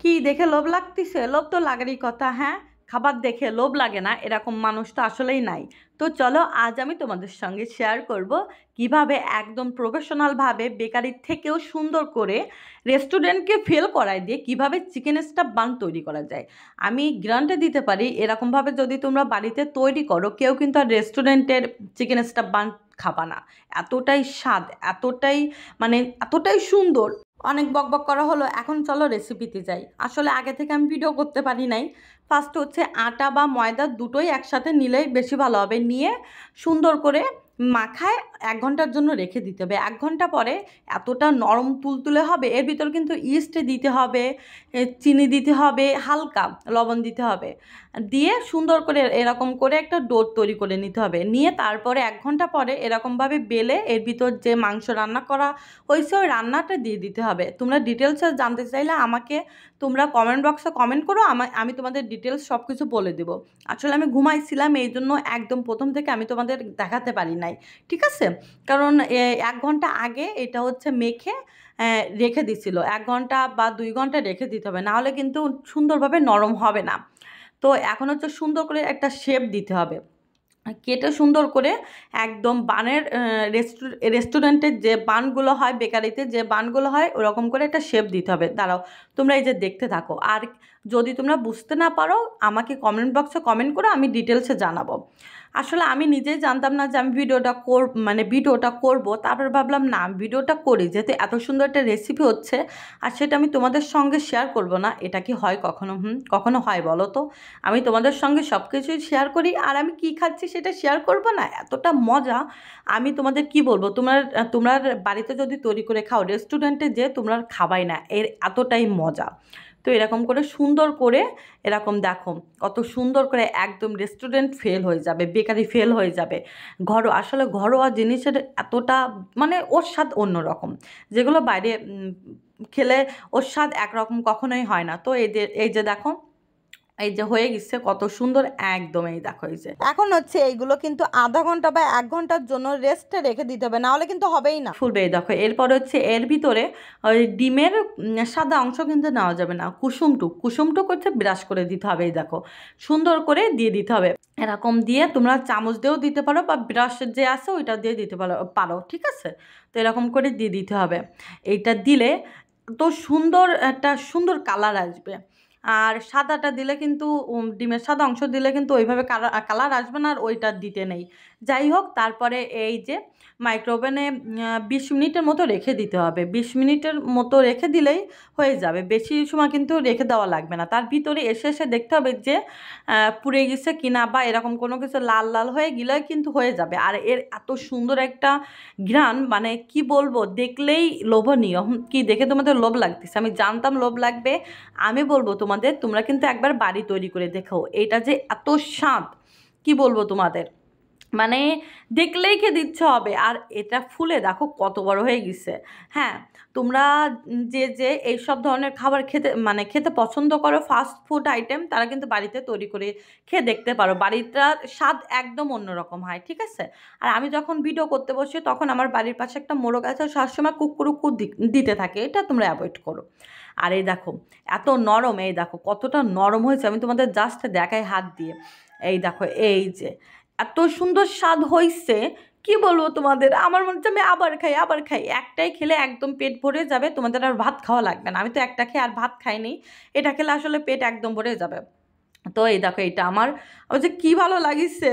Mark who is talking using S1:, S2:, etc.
S1: কি দেখে লোভ লাগতেছে? লোভ তো লাগারই কথা, হ্যাঁ? খাবার দেখে লোভ লাগে না এরকম মানুষ তো আসলেই নাই। তো চলো আজ আমি তোমাদের সঙ্গে শেয়ার করব কিভাবে একদম প্রফেশনালভাবে বেকারির থেকেও সুন্দর করে রেস্টুরেন্টকে ফেল করায় দিয়ে কিভাবে চিকেন স্টাফ বান তৈরি করা যায়। আমি গ্যারান্টি দিতে পারি এরকমভাবে যদি তোমরা বাড়িতে তৈরি করো কেউ কিন্তু আর রেস্টুরেন্টের চিকেন স্টাফ বান খাবা না। এতটাই স্বাদ, এতটাই মানে এতটাই সুন্দর। অনেক বকবক করা হলো, এখন চলো রেসিপিতে যাই। আসলে আগে থেকে আমি ভিডিও করতে পারি নাই। ফার্স্ট হচ্ছে আটা বা ময়দা দুটোই একসাথে নিলেই বেশি ভালো হবে। নিয়ে সুন্দর করে মাখায় 1 ঘন্টার জন্য রেখে দিতে হবে। 1 ঘন্টা পরে এতটা নরম তুলতুলে হবে। এর ভিতর কিন্তু ইস্ট দিতে হবে, চিনি দিতে হবে, হালকা লবণ দিতে হবে। দিয়ে সুন্দর করে এরকম করে একটা ডো তৈরি করে নিতে হবে। নিয়ে তারপরে 1 ঘন্টা পরে এরকমভাবে বেলে এর ভিতর যে মাংস রান্না করা হয়েছে ওই রান্নাটা দিয়ে দিতে হবে। তোমরা ডিটেলসে জানতে চাইলে আমাকে তোমরা কমেন্ট বক্সে কমেন্ট করো, আমি তোমাদের ডিটেলস সব কিছু বলে দেবো। আসলে আমি ঘুমাইছিলাম এই জন্য একদম প্রথম থেকে আমি তোমাদের দেখাতে পারি নাই, ঠিক আছে? কারণ 1 ঘন্টা আগে এটা হচ্ছে মেখে রেখে দিছিল। 1 ঘন্টা বা 2 ঘন্টা রেখে দিতে হবে, নাহলে কিন্তু সুন্দরভাবে নরম হবে না। তো এখন হচ্ছে সুন্দর করে একটা শেপ দিতে হবে। কেটে সুন্দর করে একদম বানের রেস্টুরেন্টের যে বানগুলো হয়, বেকারিতে যে বানগুলো হয় ওরকম করে একটা শেপ দিতে হবে। দাঁড়াও, তোমরা এই যে দেখতে থাকো। আর যদি তোমরা বুঝতে না পারো আমাকে কমেন্ট বক্সে কমেন্ট করো, আমি ডিটেলসে জানাবো। আসলে আমি নিজেই জানতাম না যে আমি ভিডিওটা করব। তারপর ভাবলাম না, আমি ভিডিওটা করি যেহেতু এত সুন্দর একটা রেসিপি হচ্ছে, আর সেটা আমি তোমাদের সঙ্গে শেয়ার করব না, এটা কি হয় কখনো? কখনো হয় বলো তো? আমি তোমাদের সঙ্গে সব কিছুই শেয়ার করি, আর আমি কি খাচ্ছি সেটা শেয়ার করব না? এতটা মজা আমি তোমাদের কি বলবো। তোমরা বাড়িতে যদি তৈরি করে খাও, রেস্টুরেন্টে যে তোমরা খাবাই না, এর এতটাই মজা। তো এরকম করে সুন্দর করে এরকম দেখো কত সুন্দর করে একদম রেস্টুরেন্ট ফেল হয়ে যাবে, বেকারি ফেল হয়ে যাবে। আসলে ঘরোয়া জিনিসের এতটা মানে ওর স্বাদ অন্যরকম। যেগুলো বাইরে খেলে ওর স্বাদ একরকম কখনোই হয় না। তো এই যে দেখো, এই যে হয়ে গেছে কত সুন্দর একদম। এই দেখো, এই যে এখন হচ্ছে এইগুলো কিন্তু আধা ঘন্টা বা 1 ঘন্টার জন্য রেস্টে রেখে দিতে হবে, নাহলে কিন্তু হবেই না, ফুলবে। এই দেখো, এরপরে হচ্ছে এর ভিতরে ওই ডিমের সাদা অংশ কিন্তু নেওয়া যাবে না, কুসুমটুক হচ্ছে ব্রাশ করে দিতে হবে। এই দেখো সুন্দর করে দিয়ে দিতে হবে। এরকম দিয়ে তোমরা চামচ দিয়েও দিতে পারো বা ব্রাশ যে আছে ওইটা দিয়ে দিতে পারো, ঠিক আছে? তো এরকম করে দিয়ে দিতে হবে। এইটা দিলে তো একটা সুন্দর কালার আসবে। আর সাদাটা দিলে কিন্তু ডিমের সাদা অংশ দিলে কিন্তু ওইভাবে কালার আসবে না, আর ওইটা দিতে নেই। যাই হোক, তারপরে এই যে মাইক্রোওভেনে 20 মিনিটের মতো রেখে দিতে হবে। 20 মিনিটের মতো রেখে দিলেই হয়ে যাবে, বেশি সময় কিন্তু রেখে দেওয়া লাগবে না। তার ভিতরে এসে এসে দেখতে হবে যে পুড়ে গেছে কিনা বা এরকম কোনো কিছু লাল লাল হয়ে গেলে কিন্তু হয়ে যাবে। আর এর এত সুন্দর একটা ঘ্রাণ, মানে কি বলবো, দেখলেই লোভনীয়। কি দেখে তোমাদের লোভ লাগতেছে? আমি জানতাম লোভ লাগবে। আমি বলবো তোমাদের, তোমরা কিন্তু একবার বাড়ি তৈরি করে দেখো, এটা যে এত স্বাদ কি বলবো তোমাদের, মানে দেখলেই খেতে ইচ্ছে হবে। আর এটা ফুলে দেখো কত বড় হয়ে গেছে। হ্যাঁ, তোমরা যে এইসব ধরনের খাবার খেতে পছন্দ করো, ফাস্ট ফুড আইটেম, তারা কিন্তু বাড়িতে তৈরি করে খেয়ে দেখতে পারো। বাড়িটার স্বাদ একদম অন্যরকম হয়, ঠিক আছে? আর আমি যখন ভিডিও করতে বসি তখন আমার বাড়ির পাশে একটা মোরগ আছে, সবসময় কুকুরুকু দিতে থাকে, এটা তোমরা অ্যাভয়েড করো। আর এই দেখো এত নরম, এই দেখো কতটা নরম হয়েছে, আমি তোমাদের জাস্ট দেখাই হাত দিয়ে। এই দেখো, এই যে এত সুন্দর স্বাদ হয়েছে কি বলবো তোমাদের। আমার মনে হচ্ছে আমি আবার খাই। একটাই খেলে একদম পেট ভরে যাবে, তোমাদের আর ভাত খাওয়া লাগবে না। আমি তো একটা খেয়ে আর ভাত খাইনি, এটা খেলে আসলে পেট একদম ভরে যাবে। তো এই দেখো, এটা আমার ওই যে কি ভালো লাগিছে।